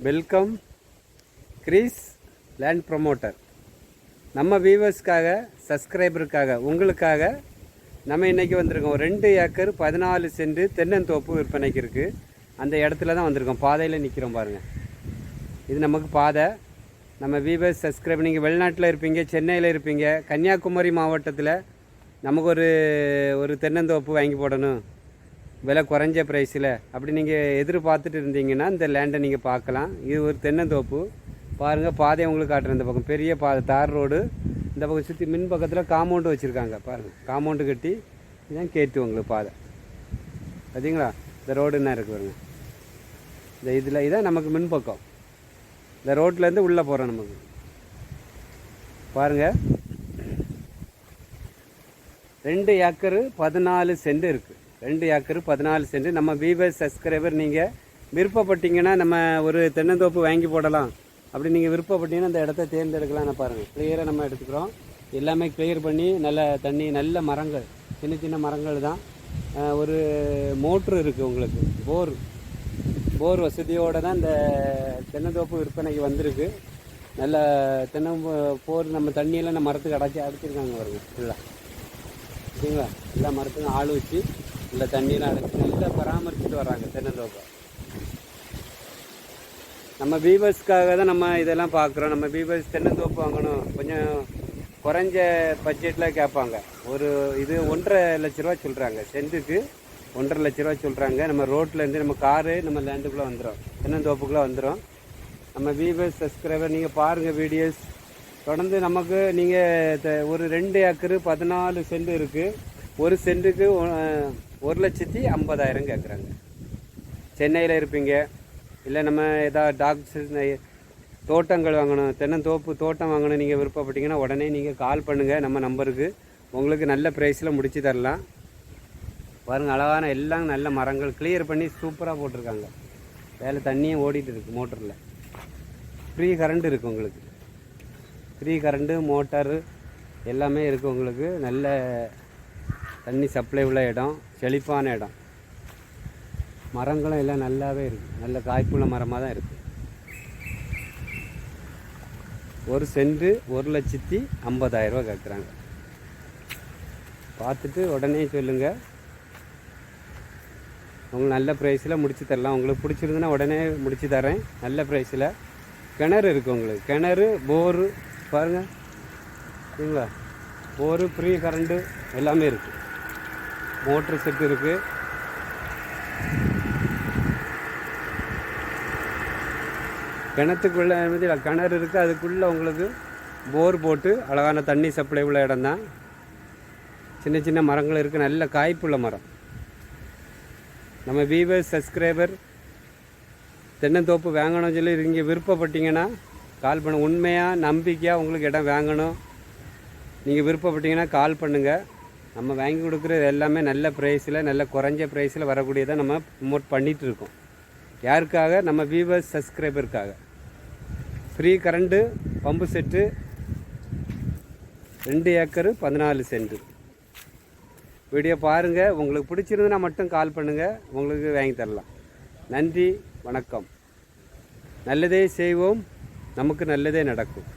Welcome Greece land promoter. நம்ம வியூவர்ஸ்க்காக, சப்ஸ்கிரைபருக்காக, உங்களுக்காக நம்ம இன்றைக்கி வந்திருக்கோம். 2 ஏக்கர் 14 சென்ட் தென்னந்தோப்பு விற்பனைக்கு இருக்குது. அந்த இடத்துல தான் வந்திருக்கோம். பாதையில் நிற்கிறோம் பாருங்கள். இது நமக்கு பாதை. நம்ம வியூவர்ஸ், சப்ஸ்கிரைபர், நீங்கள் வெளிநாட்டில் இருப்பீங்க, சென்னையில் இருப்பீங்க, கன்னியாகுமரி மாவட்டத்தில் நமக்கு ஒரு தென்னந்தோப்பு வாங்கி போடணும், விலை குறைஞ்ச ப்ரைஸில் அப்படி நீங்கள் எதிர்பார்த்துட்டு இருந்தீங்கன்னா இந்த லேண்டை நீங்கள் பார்க்கலாம். இது ஒரு தென்னந்தோப்பு பாருங்கள். பாதையை உங்களுக்கு காட்டுறேன். இந்த பக்கம் பெரிய பாதை, தார் ரோடு. இந்த பக்கம் சுற்றி மின் பக்கத்தில் காம்பவுண்டு வச்சுருக்காங்க பாருங்கள். காம்பவுண்டு கட்டி இதுதான் கேட்டு உங்களுக்கு பாதை பார்த்தீங்களா. இந்த ரோடு என்ன இருக்குது பாருங்கள். இந்த இதில் இதான் நமக்கு மின் பக்கம். இந்த ரோட்லேருந்து உள்ளே போகிறோம். நமக்கு பாருங்கள் 2 ஏக்கர் 14 சென்ட் இருக்குது. 2 ஏக்கர் 14 சென்ட். நம்ம வியூவர்ஸ், சப்ஸ்கிரைபர், நீங்கள் விருப்பப்பட்டீங்கன்னா நம்ம ஒரு தென்னந்தோப்பு வாங்கி போடலாம் அப்படி நீங்கள் விருப்பப்பட்டீங்கன்னா இந்த இடத்த தேர்ந்தெடுக்கலாம். பாருங்கள், கிளியராக நம்ம எடுத்துக்கிறோம். எல்லாமே கிளியர் பண்ணி நல்ல தண்ணி, நல்ல மரங்கள், சின்ன சின்ன மரங்கள் தான். ஒரு மோட்ரு இருக்குது உங்களுக்கு, போர் வசதியோடு தான் இந்த தென்னந்தோப்பு விற்பனைக்கு வந்திருக்கு. நல்ல போர் நம்ம தண்ணியெல்லாம் நம்ம மரத்துக்கு அடைச்சிருக்காங்க பாருங்க. ஃபுல்லாக சரிங்களா. எல்லா மரத்துக்கும் ஆள் வச்சு இல்லை தண்ணியெலாம் அடைச்சி நல்லா பராமரிச்சுட்டு வர்றாங்க தென்னந்தோப்பை. நம்ம வீவர்ஸ்க்காக தான் நம்ம இதெல்லாம் பார்க்குறோம். நம்ம வீவர்ஸ் தென்னந்தோப்பு வாங்கணும், கொஞ்சம் குறைஞ்ச பட்ஜெட்டில் கேட்பாங்க. இது 1.5 லட்ச ரூபா சொல்கிறாங்க சென்ட்டுக்கு. 1.5 லட்ச ரூபா சொல்கிறாங்க. நம்ம ரோட்லேருந்து நம்ம காரு நம்ம லேண்டுக்குள்ளே வந்துடும், தென்னந்தோப்புக்குள்ளே வந்துடும். நம்ம வீவர்ஸ், சப்ஸ்கிரைபர், நீங்கள் பாருங்கள் வீடியோஸ் தொடர்ந்து. நமக்கு நீங்கள் ஒரு 2 ஏக்கர் 14 சென்ட் இருக்குது. ஒரு சென்ட்டுக்கு 1,50,000 கேட்குறாங்க. சென்னையில் இருப்பீங்க, இல்லை நம்ம ஏதாவது டாக்ஸ் தோட்டங்கள் வாங்கணும், தென்னந்தோப்பு தோட்டம் வாங்கணும் நீங்கள் விருப்பப்பட்டீங்கன்னா உடனே நீங்கள் கால் பண்ணுங்கள் நம்ம நம்பருக்கு. உங்களுக்கு நல்ல ப்ரைஸில் முடித்து தரலாம். பாருங்கள், அழகான எல்லாம் நல்ல மரங்கள் கிளியர் பண்ணி சூப்பராக போட்டிருக்காங்க. வேலை தண்ணியும் ஓடிட்டு இருக்குது. மோட்டரில் ஃப்ரீ கரண்ட் இருக்குது உங்களுக்கு. ஃப்ரீ கரண்ட்டு, மோட்டாரு எல்லாமே இருக்குது உங்களுக்கு. நல்ல தண்ணி சப்ளை உள்ள இடம், செழிப்பான இடம். மரங்களும் எல்லாம் நல்லாவே இருக்குது. நல்ல காய்ப்புள்ள மரமாக தான் இருக்குது. ஒரு சென்ட்டு 1,50,000 ரூபா கேட்குறாங்க. பார்த்துட்டு உடனே சொல்லுங்கள். உங்களுக்கு நல்ல ப்ரைஸில் முடித்து தரலாம். உங்களுக்கு பிடிச்சிருந்துன்னா உடனே முடித்து தரேன் நல்ல ப்ரைஸில். கிணறு இருக்குது உங்களுக்கு. கிணறு, போரு பாருங்கள் சரிங்களா. போரு, ஃப்ரீ கரண்ட்டு எல்லாமே இருக்குது. மோட்ரு செட்டு இருக்குது. கிணத்துக்குள்ளே கிணறு இருக்குது. அதுக்குள்ளே உங்களுக்கு போர் போட்டு அழகான தண்ணி சப்ளை உள்ள இடம் தான். சின்ன சின்ன மரங்கள் இருக்குது. நல்ல காய்ப்புள்ள மரம். நம்ம வீவர்ஸ், சப்ஸ்கிரைபர், தென்னந்தோப்பு வாங்கணும்னு சொல்லி நீங்கள் விருப்பப்பட்டீங்கன்னா கால் பண்ண. உண்மையாக நம்பிக்கையாக உங்களுக்கு இடம் வாங்கணும் நீங்கள் விருப்பப்பட்டீங்கன்னா கால் பண்ணுங்கள். நம்ம வாங்கி கொடுக்குறது எல்லாமே நல்ல ப்ரைஸில், நல்ல குறைஞ்ச ப்ரைஸில் வரக்கூடியதாக நம்ம ப்ரமோட் பண்ணிகிட்டு இருக்கோம். யாருக்காக? நம்ம வியூவர்ஸ், சப்ஸ்கிரைபருக்காக. Free current, pump set, 2 acre 14 cent. Video பாருங்கள். உங்களுக்கு பிடிச்சிருந்துன்னா மட்டும் கால் பண்ணுங்கள், உங்களுக்கு வாங்கி தரலாம். நன்றி, வணக்கம். நல்லதே செய்வோம், நமக்கு நல்லதே நடக்கும்.